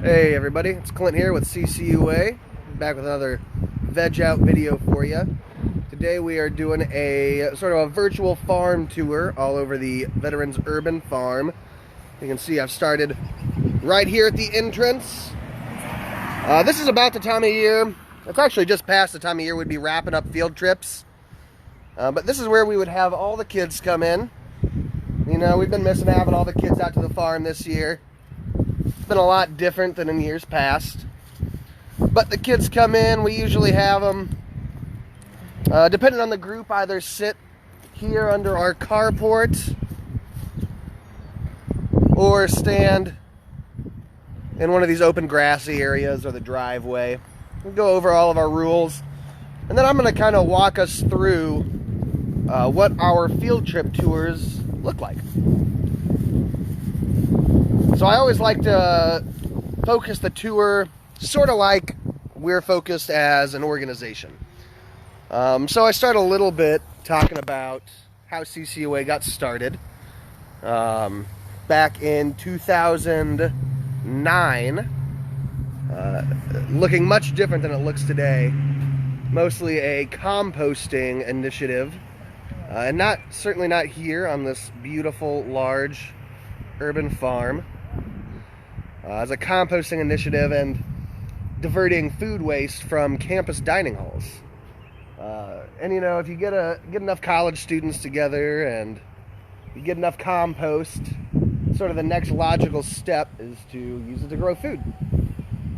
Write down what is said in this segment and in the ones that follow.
Hey everybody, it's Clint here with CCUA, back with another veg out video for you. Today we are doing a sort of a virtual farm tour all over the Veterans Urban Farm. You can see I've started right here at the entrance. This is about the time of year, it's actually just past the time of year we'd be wrapping up field trips. But this is where we would have all the kids come in. You know, we've been missing having all the kids out to the farm this year. It's been a lot different than in years past. But the kids come in, we usually have them, depending on the group, either sit here under our carport or stand in one of these open grassy areas or the driveway. We'll go over all of our rules. And then I'm going to kind of walk us through what our field trip tours look like. So I always like to focus the tour sort of like we're focused as an organization. So I start a little bit talking about how CCUA got started. Back in 2009, looking much different than it looks today. Mostly a composting initiative, and certainly not here on this beautiful, large urban farm. As a composting initiative and diverting food waste from campus dining halls. And you know, if you get enough college students together and you get enough compost, sort of the next logical step is to use it to grow food.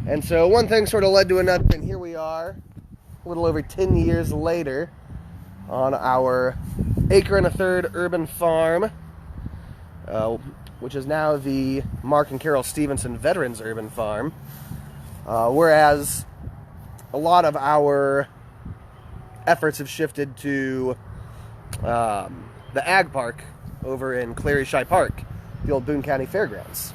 And so one thing sort of led to another, and here we are, a little over 10 years later, on our acre and a third urban farm, which is now the Mark and Carol Stevenson Veterans Urban Farm. Whereas a lot of our efforts have shifted to the Ag Park over in Clary-Shy Park, the old Boone County Fairgrounds.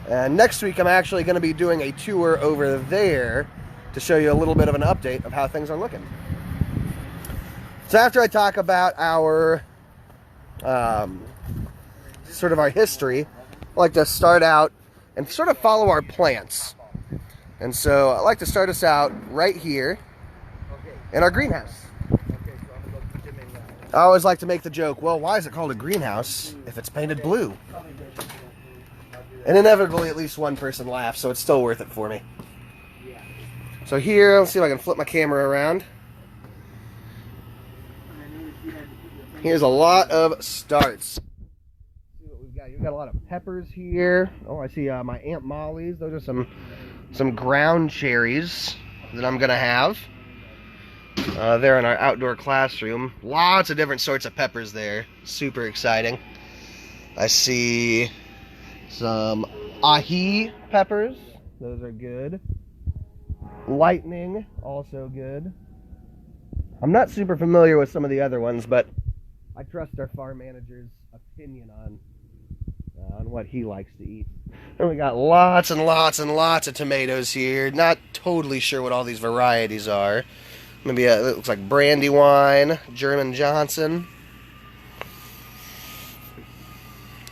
And next week I'm actually going to be doing a tour over there to show you a little bit of an update of how things are looking. So after I talk about our sort of our history, I like to start out and sort of follow our plants. And so I like to start us out right here in our greenhouse. I always like to make the joke, well, why is it called a greenhouse if it's painted blue? And inevitably at least one person laughs, so it's still worth it for me. So here, let's see if I can flip my camera around. Here's a lot of starts. You've got a lot of peppers here. Oh, I see my Aunt Molly's. Those are some ground cherries that I'm gonna have. There in our outdoor classroom. Lots of different sorts of peppers there. Super exciting. I see some ahi peppers. Those are good. Lightning, also good. I'm not super familiar with some of the other ones, but I trust our farm manager's opinion on what he likes to eat. And we got lots and lots and lots of tomatoes here. Not totally sure what all these varieties are. Maybe it looks like Brandywine, German Johnson.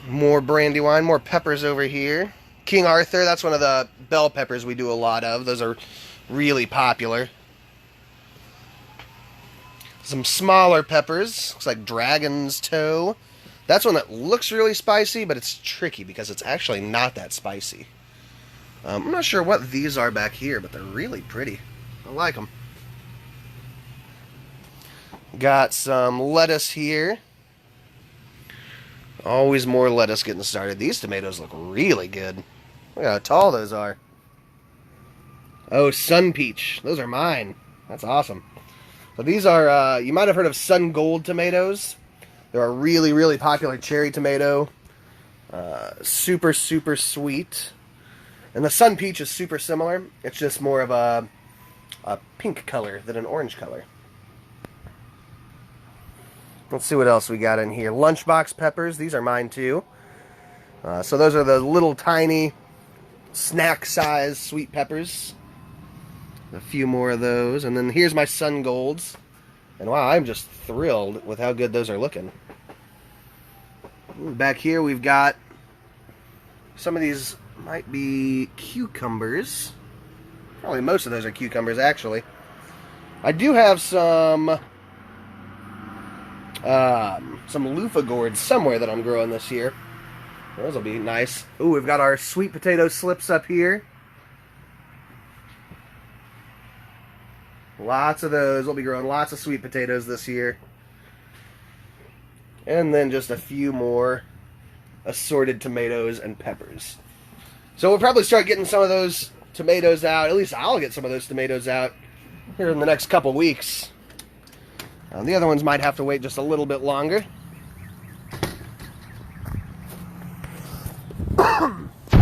More Brandywine, more peppers over here. King Arthur, that's one of the bell peppers we do a lot of. Those are really popular. Some smaller peppers. Looks like Dragon's Toe. That's one that looks really spicy, but it's tricky because it's actually not that spicy. I'm not sure what these are back here, but they're really pretty. I like them. Got some lettuce here. Always more lettuce getting started. These tomatoes look really good. Look how tall those are. Oh, Sun Peach. Those are mine. That's awesome. So these are, you might have heard of Sun Gold tomatoes. They're a really, really popular cherry tomato. Super, super sweet. And the Sun Peach is super similar. It's just more of a pink color than an orange color. Let's see what else we got in here. Lunchbox peppers. These are mine too. So those are the little tiny snack-sized sweet peppers. A few more of those. And then here's my Sun Golds. And wow, I'm just thrilled with how good those are looking. Back here we've got some of these might be cucumbers. Probably most of those are cucumbers, actually. I do have some loofah gourds somewhere that I'm growing this year. Those will be nice. Ooh, we've got our sweet potato slips up here. Lots of those. We'll be growing lots of sweet potatoes this year. And then just a few more assorted tomatoes and peppers. So we'll probably start getting some of those tomatoes out. At least I'll get some of those tomatoes out here in the next couple weeks. The other ones might have to wait just a little bit longer.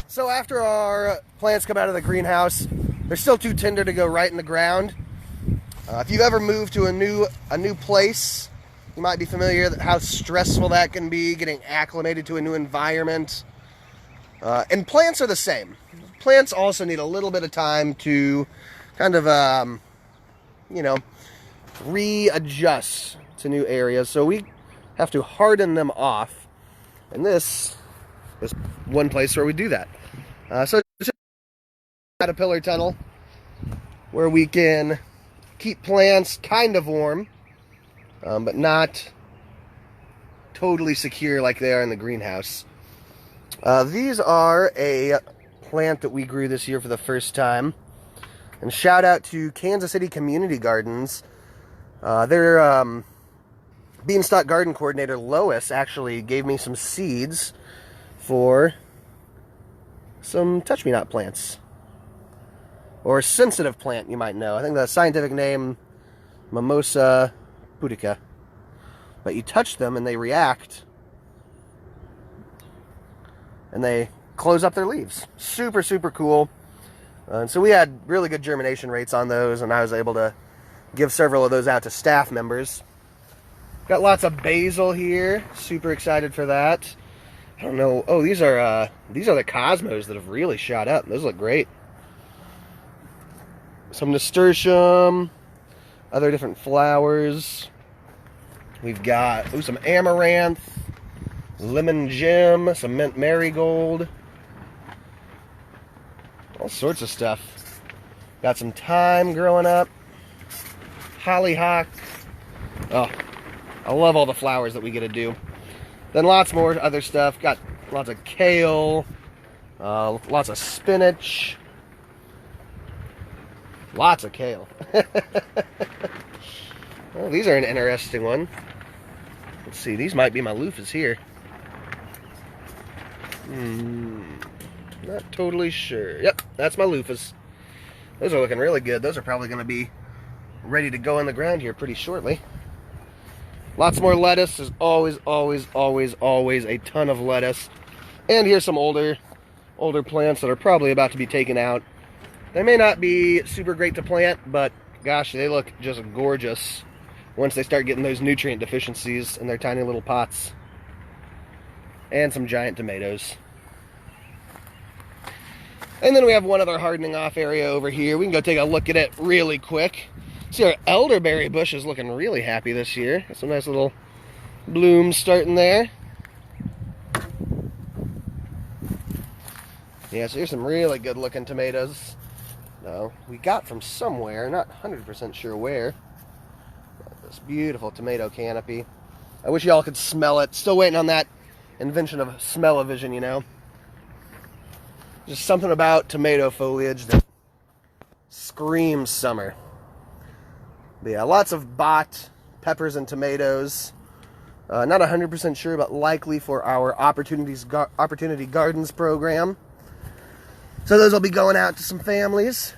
So after our plants come out of the greenhouse, they're still too tender to go right in the ground. If you've ever moved to a new place, you might be familiar with how stressful that can be, getting acclimated to a new environment. And plants are the same. Plants also need a little bit of time to kind of, readjust to new areas. So we have to harden them off. And this is one place where we do that. So it's a caterpillar tunnel where we can keep plants kind of warm, but not totally secure like they are in the greenhouse. These are a plant that we grew this year for the first time. And shout out to Kansas City Community Gardens. Their Beanstalk Garden Coordinator, Lois, actually gave me some seeds for some touch-me-not plants. Or sensitive plant, you might know. I think the scientific name, Mimosa pudica. But you touch them and they react. And they close up their leaves. Super, super cool. And so we had really good germination rates on those, and I was able to give several of those out to staff members. Got lots of basil here. Super excited for that. I don't know. Oh, these are the cosmos that have really shot up. Those look great. Some nasturtium, other different flowers. We've got some amaranth, lemon gem, some mint marigold, all sorts of stuff. Got some thyme growing up, hollyhock. Oh, I love all the flowers that we get to do. Then lots more other stuff. Got lots of kale, lots of spinach. Lots of kale. Well, these are an interesting one. Let's see, these might be my loofahs here. Not totally sure. Yep, that's my loofahs. Those are looking really good. Those are probably going to be ready to go in the ground here pretty shortly. Lots more lettuce. There's always a ton of lettuce. And here's some older plants that are probably about to be taken out. They may not be super great to plant, but gosh, they look just gorgeous once they start getting those nutrient deficiencies in their tiny little pots. And some giant tomatoes. And then we have one other hardening off area over here. We can go take a look at it really quick. See, our elderberry bush is looking really happy this year. Got some nice little blooms starting there. Yeah, so here's some really good looking tomatoes. We got from somewhere, not 100% sure where. This beautiful tomato canopy. I wish y'all could smell it. Still waiting on that invention of smell-o-vision, you know. Just something about tomato foliage that screams summer. But yeah, lots of bott, peppers, and tomatoes. Not 100% sure, but likely for our Opportunity Gardens program. So those will be going out to some families.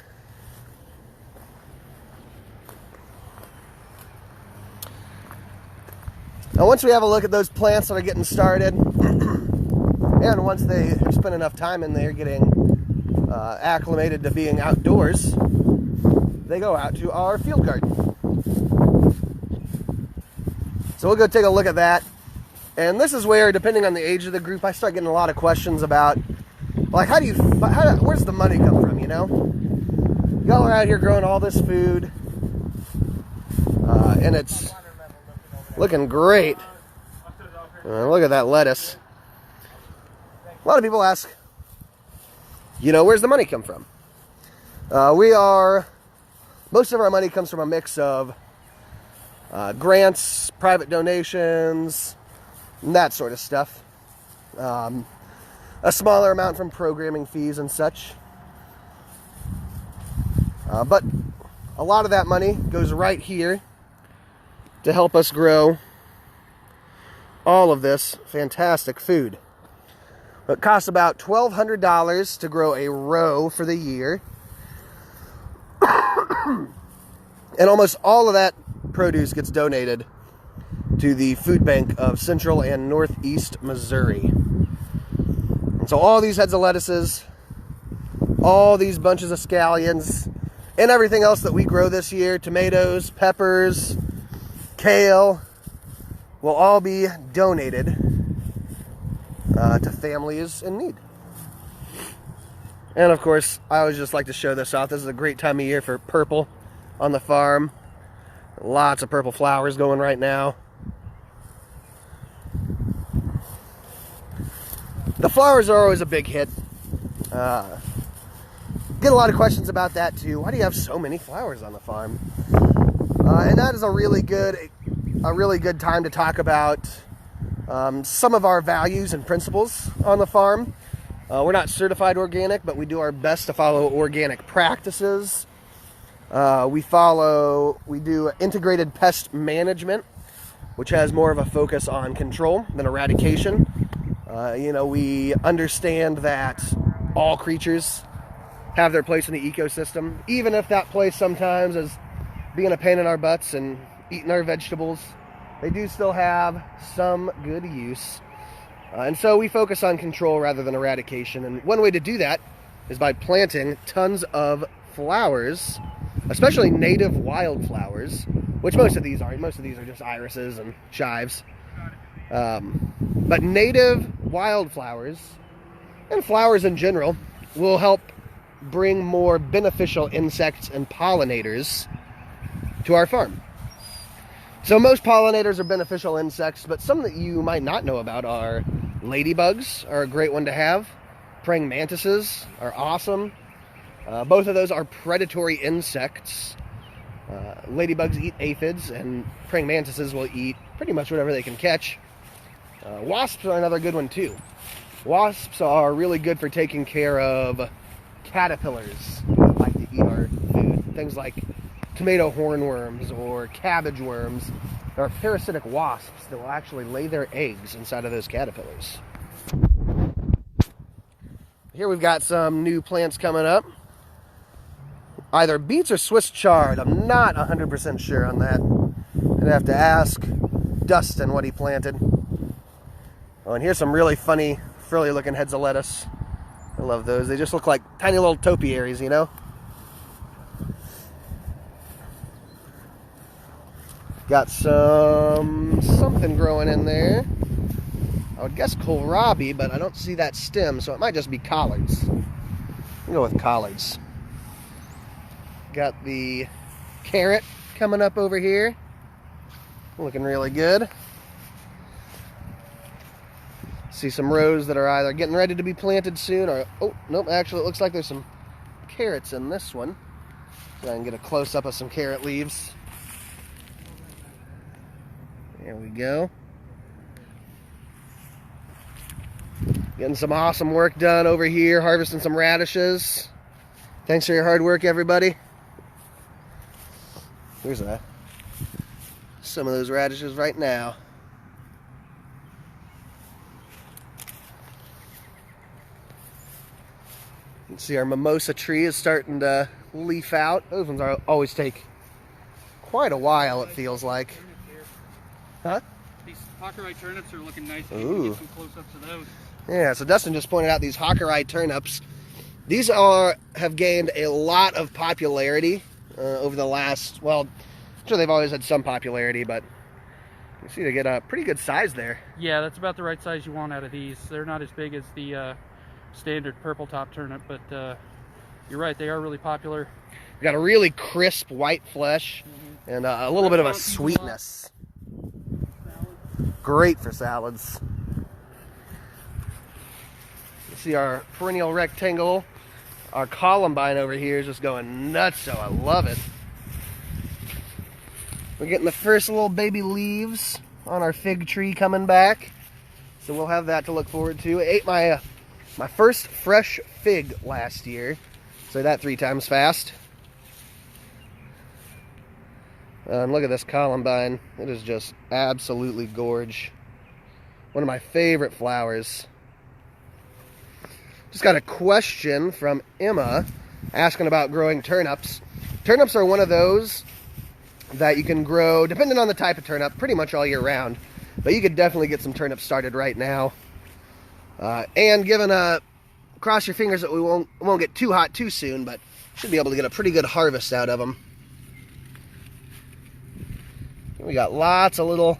Now once we have a look at those plants that are getting started, and once they have spent enough time in there getting acclimated to being outdoors, they go out to our field garden. So we'll go take a look at that. And this is where, depending on the age of the group, I start getting a lot of questions about, like, where's the money come from, you know? Y'all are out here growing all this food, and it's looking great. Look at that lettuce. A lot of people ask, where's the money come from? Most of our money comes from a mix of grants, private donations, and that sort of stuff. A smaller amount from programming fees and such. But a lot of that money goes right here to help us grow all of this fantastic food. It costs about $1,200 to grow a row for the year. And almost all of that produce gets donated to the food bank of Central and Northeast Missouri. And so all these heads of lettuces, all these bunches of scallions, and everything else that we grow this year, tomatoes, peppers, kale, will all be donated to families in need. And of course, I always just like to show this off. This is a great time of year for purple on the farm. Lots of purple flowers going right now. The flowers are always a big hit. Get a lot of questions about that too. Why do you have so many flowers on the farm? And that is a really good time to talk about some of our values and principles on the farm. We're not certified organic, but we do our best to follow organic practices. We do integrated pest management, which has more of a focus on control than eradication. We understand that all creatures have their place in the ecosystem, even if that place sometimes is being a pain in our butts and eating our vegetables. They do still have some good use. And so we focus on control rather than eradication. And one way to do that is by planting tons of flowers, especially native wildflowers, which most of these are. Most of these are just irises and chives. But native wildflowers and flowers in general will help bring more beneficial insects and pollinators to our farm. So most pollinators are beneficial insects, but some that you might not know about are ladybugs, are a great one to have. Praying mantises are awesome. Both of those are predatory insects. Ladybugs eat aphids, and praying mantises will eat pretty much whatever they can catch. Wasps are another good one too. Wasps are really good for taking care of caterpillars that like to eat our food. Things like tomato hornworms or cabbage worms. There are parasitic wasps that will actually lay their eggs inside of those caterpillars. Here we've got some new plants coming up. Either beets or Swiss chard. I'm not 100% sure on that. I'd have to ask Dustin what he planted. Oh, and here's some really funny, frilly looking heads of lettuce. I love those. They just look like tiny little topiaries, you know? Got something growing in there. I would guess kohlrabi, but I don't see that stem, so it might just be collards. I'll go with collards. Got the carrot coming up over here. Looking really good. See some rows that are either getting ready to be planted soon or, oh, nope, actually it looks like there's some carrots in this one. So I can get a close-up of some carrot leaves. There we go. Getting some awesome work done over here, harvesting some radishes. Thanks for your hard work, everybody. Here's some of those radishes right now. You can see our mimosa tree is starting to leaf out. Those ones always take quite a while, it feels like. Huh? These Hockerite turnips are looking nice. Ooh. Get some close-ups of those. Yeah, so Dustin just pointed out these Hockerite turnips. These have gained a lot of popularity over the last, well, I'm sure they've always had some popularity, but you see they get a pretty good size there. Yeah, that's about the right size you want out of these. They're not as big as the standard purple top turnip, but you're right, they are really popular. Got a really crisp white flesh and a little bit of a sweetness. Great for salads. You see our perennial rectangle Our columbine over here is just going nuts, so I love it. We're getting the first little baby leaves on our fig tree coming back, so we'll have that to look forward to. I ate my first fresh fig last year. Say that 3 times fast. And look at this columbine. It is just absolutely gorge. One of my favorite flowers. Just got a question from Emma asking about growing turnips. Turnips are one of those that you can grow, depending on the type of turnip, pretty much all year round. But you could definitely get some turnips started right now. And given cross your fingers that we won't get too hot too soon, but should be able to get a pretty good harvest out of them. We got lots of little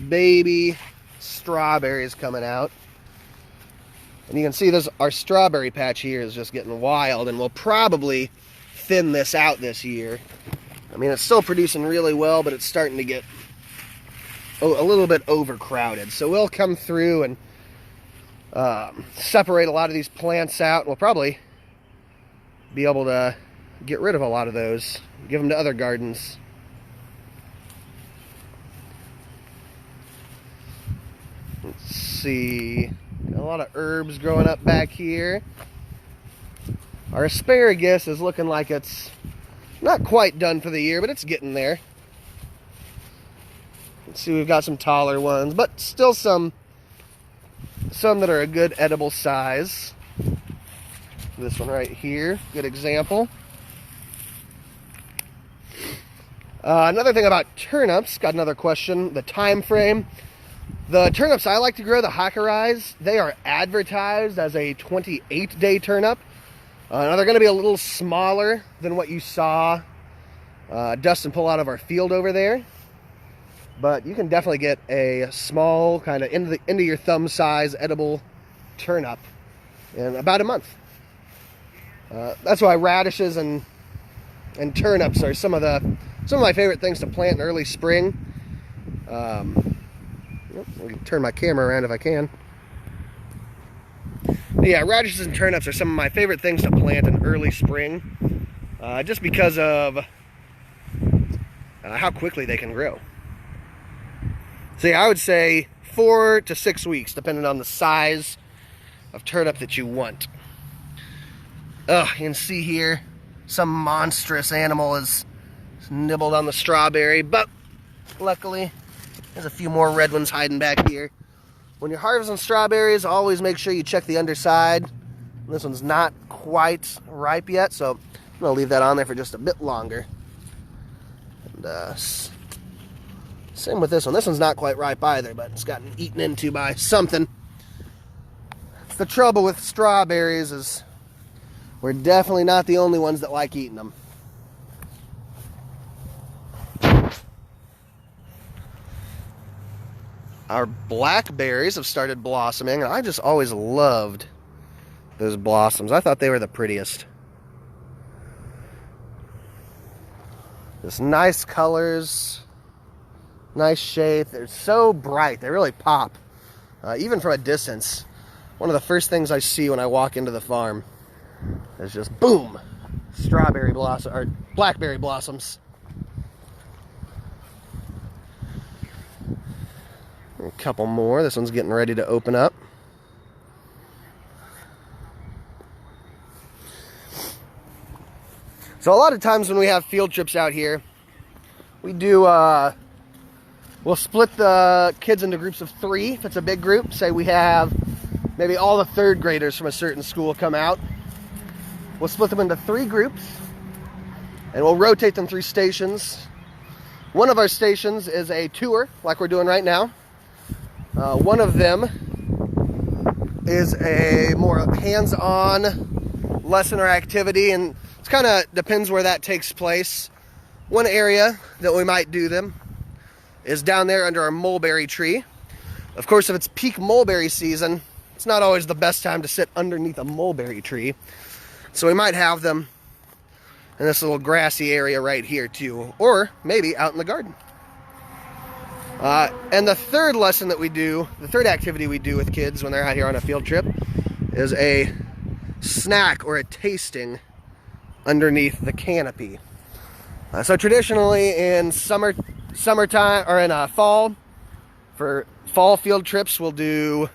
baby strawberries coming out. And you can see our strawberry patch here is just getting wild, and we'll probably thin this out this year. I mean, it's still producing really well, but it's starting to get a little bit overcrowded. So we'll come through and separate a lot of these plants out, and we'll probably be able to get rid of a lot of those, give them to other gardens. Let's see, got a lot of herbs growing up back here. Our asparagus is looking like it's not quite done for the year, but it's getting there. Let's see, we've got some taller ones, but still some that are a good edible size. This one right here, good example. Another thing about turnips, got another question, the time frame. The turnips I like to grow, the Hakurais, they are advertised as a 28-day turnip. Now they're going to be a little smaller than what you saw Dustin pull out of our field over there. But you can definitely get a small, kind of into your thumb size edible turnip in about a month. That's why radishes and turnips are some of my favorite things to plant in early spring. Let me turn my camera around if I can. But yeah, radishes and turnips are some of my favorite things to plant in early spring, just because of how quickly they can grow. So yeah, I would say 4 to 6 weeks, depending on the size of turnip that you want. You can see here, some monstrous animal is nibbled on the strawberry, but luckily, there's a few more red ones hiding back here. When you're harvesting strawberries, always make sure you check the underside. This one's not quite ripe yet, so I'm going to leave that on there for just a bit longer. And same with this one. This one's not quite ripe either, but it's gotten eaten into by something. The trouble with strawberries is we're definitely not the only ones that like eating them. Our blackberries have started blossoming, and I just always loved those blossoms. I thought they were the prettiest. Just nice colors, nice shape. They're so bright. They really pop, even from a distance. One of the first things I see when I walk into the farm is just boom, strawberry blossom or blackberry blossoms. A couple more. This one's getting ready to open up. So a lot of times when we have field trips out here, we do, we'll split the kids into groups of 3 if it's a big group. Say we have maybe all the 3rd graders from a certain school come out. We'll split them into 3 groups and we'll rotate them through stations. One of our stations is a tour like we're doing right now. One of them is a more hands-on lesson or activity, and it kind of depends where that takes place. One area that we might do them is down there under our mulberry tree. Of course, if it's peak mulberry season, it's not always the best time to sit underneath a mulberry tree. So we might have them in this little grassy area right here too, or maybe out in the garden. And the 3rd lesson that we do, the 3rd activity we do with kids when they're out here on a field trip is a snack or a tasting underneath the canopy. So traditionally in summertime, or in fall, for fall field trips, we'll do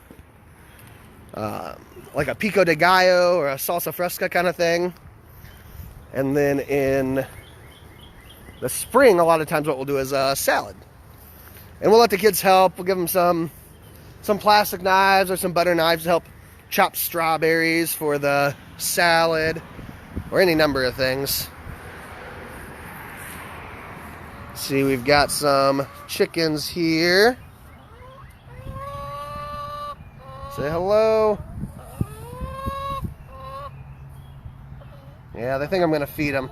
like a pico de gallo or a salsa fresca kind of thing. And then in the spring, a lot of times what we'll do is a salad. And we'll let the kids help. We'll give them some plastic knives or some butter knives to help chop strawberries for the salad, or any number of things. See, we've got some chickens here. Say hello. Yeah, they think I'm going to feed them.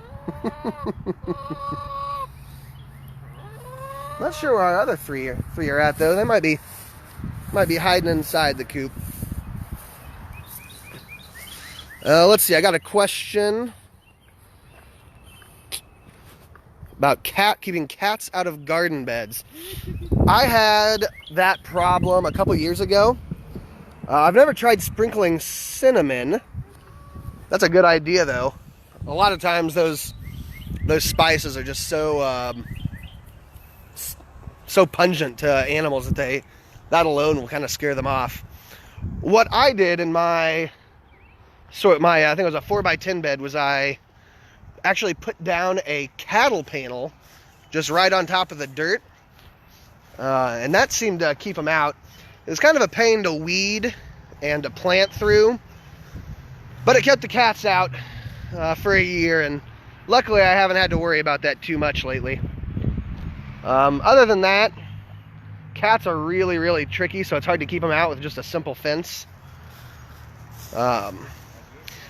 Not sure where our other three are at, though. They might be hiding inside the coop. Let's see. I got a question about keeping cats out of garden beds. I had that problem a couple years ago. I've never tried sprinkling cinnamon. That's a good idea, though. A lot of times those spices are just so pungent to animals that alone will kind of scare them off. What I did in my I think it was a 4x10 bed, was I actually put down a cattle panel just right on top of the dirt, and that seemed to keep them out. It was kind of a pain to weed and to plant through, but it kept the cats out for a year, and luckily I haven't had to worry about that too much lately. Other than that, cats are really, really tricky, so it's hard to keep them out with just a simple fence.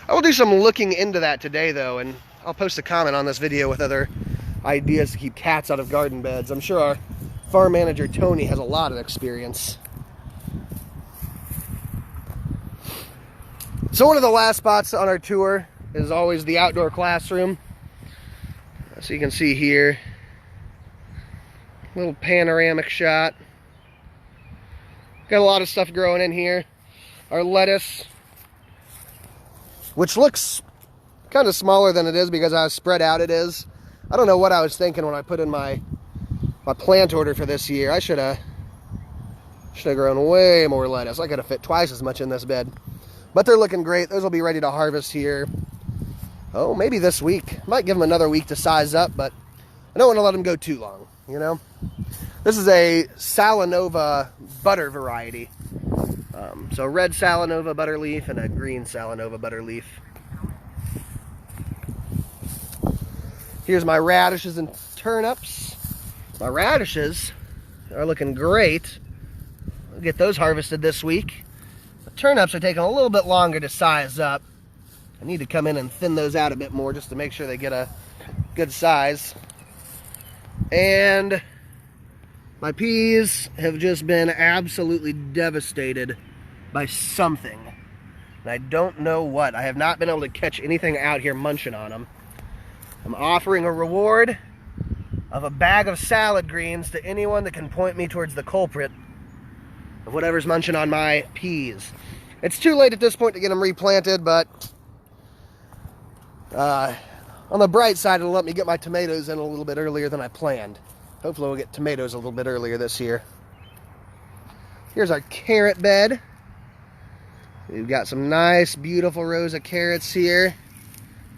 I will do some looking into that today, though, and I'll post a comment on this video with other ideas to keep cats out of garden beds. I'm sure our farm manager, Tony, has a lot of experience. So one of the last spots on our tour is always the outdoor classroom. So you can see here, little panoramic shot. Got a lot of stuff growing in here. Our lettuce, which looks kind of smaller than it is because how spread out it is. I don't know what I was thinking when I put in my plant order for this year. I should have grown way more lettuce. I could have fit twice as much in this bed. But they're looking great. Those will be ready to harvest here. Oh, maybe this week. Might give them another week to size up, but I don't want to let them go too long, you know? This is a Salanova butter variety. So red Salanova butter leaf and a green Salanova butter leaf. Here's my radishes and turnips. My radishes are looking great. I'll get those harvested this week. The turnips are taking a little bit longer to size up. I need to come in and thin those out a bit more just to make sure they get a good size. And my peas have just been absolutely devastated by something. And I don't know what. I have not been able to catch anything out here munching on them. I'm offering a reward of a bag of salad greens to anyone that can point me towards the culprit of whatever's munching on my peas. It's too late at this point to get them replanted, but on the bright side, it'll let me get my tomatoes in a little bit earlier than I planned. Hopefully we'll get tomatoes a little bit earlier this year. Here's our carrot bed. We've got some nice, beautiful rows of carrots here.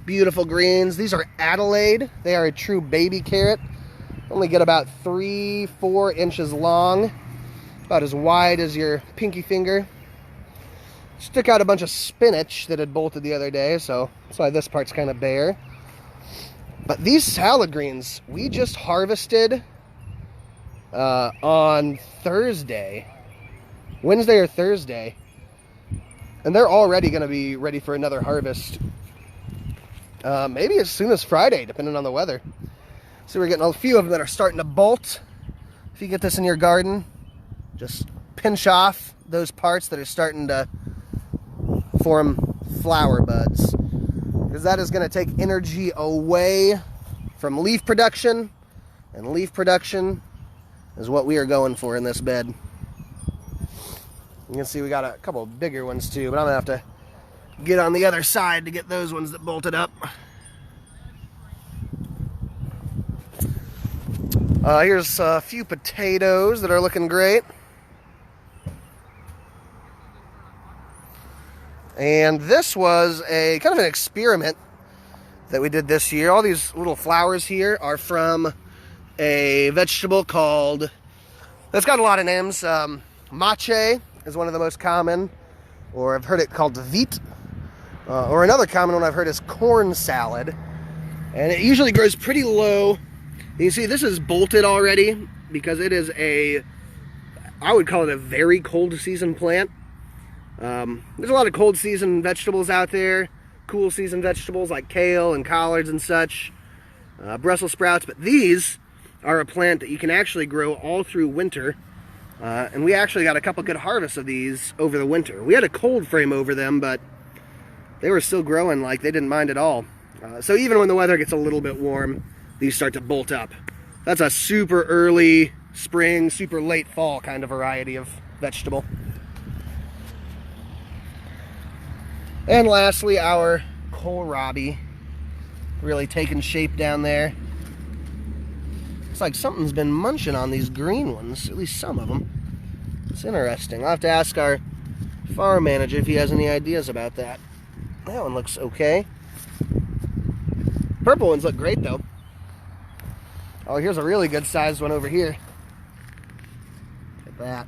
Beautiful greens. These are Adelaide. They are a true baby carrot. Only get about 3-4 inches long. About as wide as your pinky finger. Stick out a bunch of spinach that had bolted the other day, so that's why this part's kind of bare. But these salad greens, we just harvested on Thursday. Wednesday or Thursday. And they're already going to be ready for another harvest. Maybe as soon as Friday, depending on the weather. So we're getting a few of them that are starting to bolt. If you get this in your garden, just pinch off those parts that are starting to form flower buds. Because that is going to take energy away from leaf production. And leaf production is what we are going for in this bed. You can see we got a couple of bigger ones too, but I'm going to have to get on the other side to get those ones that bolted up. Here's a few potatoes that are looking great. And this was a kind of an experiment that we did this year. All these little flowers here are from a vegetable called, that's got a lot of names. Mache is one of the most common, or I've heard it called vite, or another common one I've heard is corn salad. And it usually grows pretty low. You see, this is bolted already because it is I would call it a very cold season plant. There's a lot of cold season vegetables out there, cool season vegetables like kale and collards and such, Brussels sprouts, but these are a plant that you can actually grow all through winter, and we actually got a couple good harvests of these over the winter. We had a cold frame over them, but they were still growing like they didn't mind at all. So even when the weather gets a little bit warm, these start to bolt up. That's a super early spring, super late fall kind of variety of vegetable. And lastly, our kohlrabi, really taking shape down there. It's like something's been munching on these green ones, at least some of them. It's interesting. I'll have to ask our farm manager if he has any ideas about that. That one looks okay. Purple ones look great though. Oh, here's a really good sized one over here. Look at that.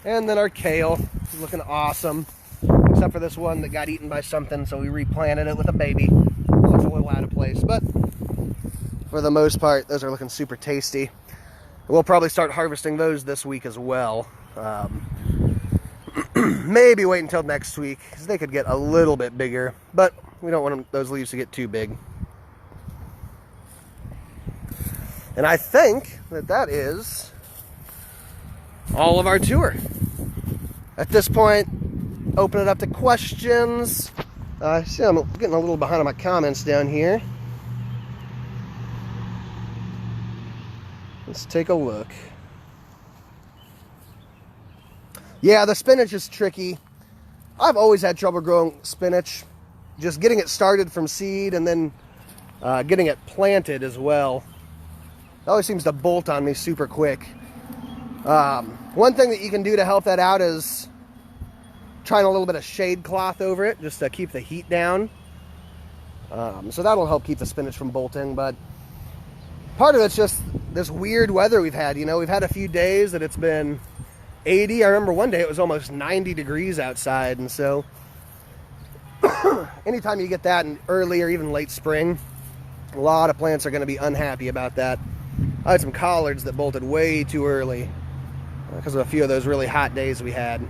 And then our kale is looking awesome, except for this one that got eaten by something, so we replanted it with a baby. It looks a little out of place, but for the most part, those are looking super tasty. We'll probably start harvesting those this week as well. Maybe wait until next week, because they could get a little bit bigger, but we don't want those leaves to get too big. And I think that that is all of our tour. At this point, open it up to questions. See, I'm getting a little behind on my comments down here. Let's take a look. Yeah, the spinach is tricky. I've always had trouble growing spinach. Just getting it started from seed and then getting it planted as well. It always seems to bolt on me super quick. One thing that you can do to help that out is trying a little bit of shade cloth over it just to keep the heat down. So that'll help keep the spinach from bolting, but part of it's just this weird weather we've had. You know, we've had a few days that it's been 80. I remember one day it was almost 90 degrees outside, and so anytime you get that in early or even late spring, a lot of plants are going to be unhappy about that. I had some collards that bolted way too early because of a few of those really hot days we had.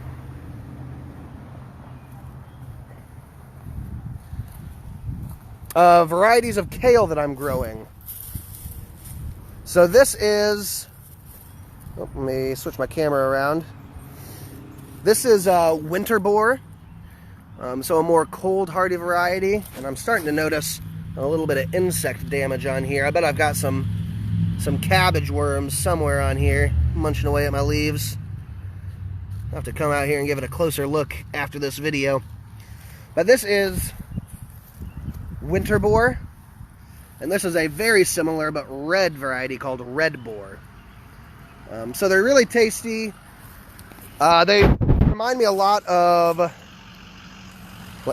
Varieties of kale that I'm growing. So this is, let me switch my camera around. This is winter boar, so a more cold hardy variety, and I'm starting to notice a little bit of insect damage on here. I bet I've got some cabbage worms somewhere on here munching away at my leaves. I'll have to come out here and give it a closer look after this video. But this is winter boar, and this is a very similar but red variety called red boar. So they're really tasty. They remind me a lot of,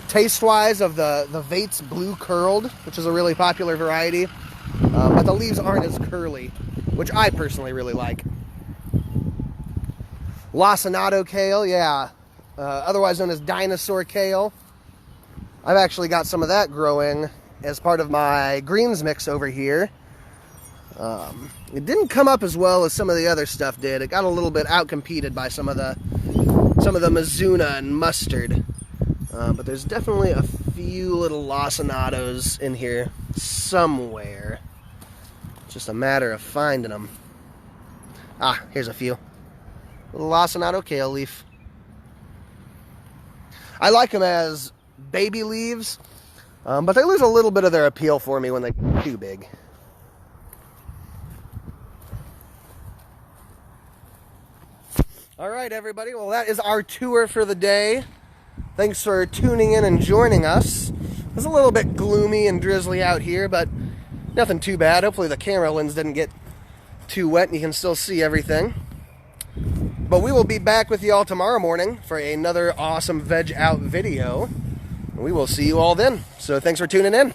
taste-wise, of the Vate's Blue Curled, which is a really popular variety. But the leaves aren't as curly, which I personally really like. Lacinato kale, yeah. Otherwise known as dinosaur kale. I've actually got some of that growing as part of my greens mix over here. It didn't come up as well as some of the other stuff did. It got a little bit outcompeted by some of the Mizuna and mustard. But there's definitely a few little lacinatos in here somewhere. It's just a matter of finding them. Ah, here's a few. Little lacinato kale leaf. I like them as baby leaves, but they lose a little bit of their appeal for me when they get too big. All right, everybody. Well, that is our tour for the day. Thanks for tuning in and joining us. It's a little bit gloomy and drizzly out here, but nothing too bad. Hopefully the camera lens didn't get too wet and you can still see everything. But we will be back with you all tomorrow morning for another awesome Veg Out video. We will see you all then. So thanks for tuning in.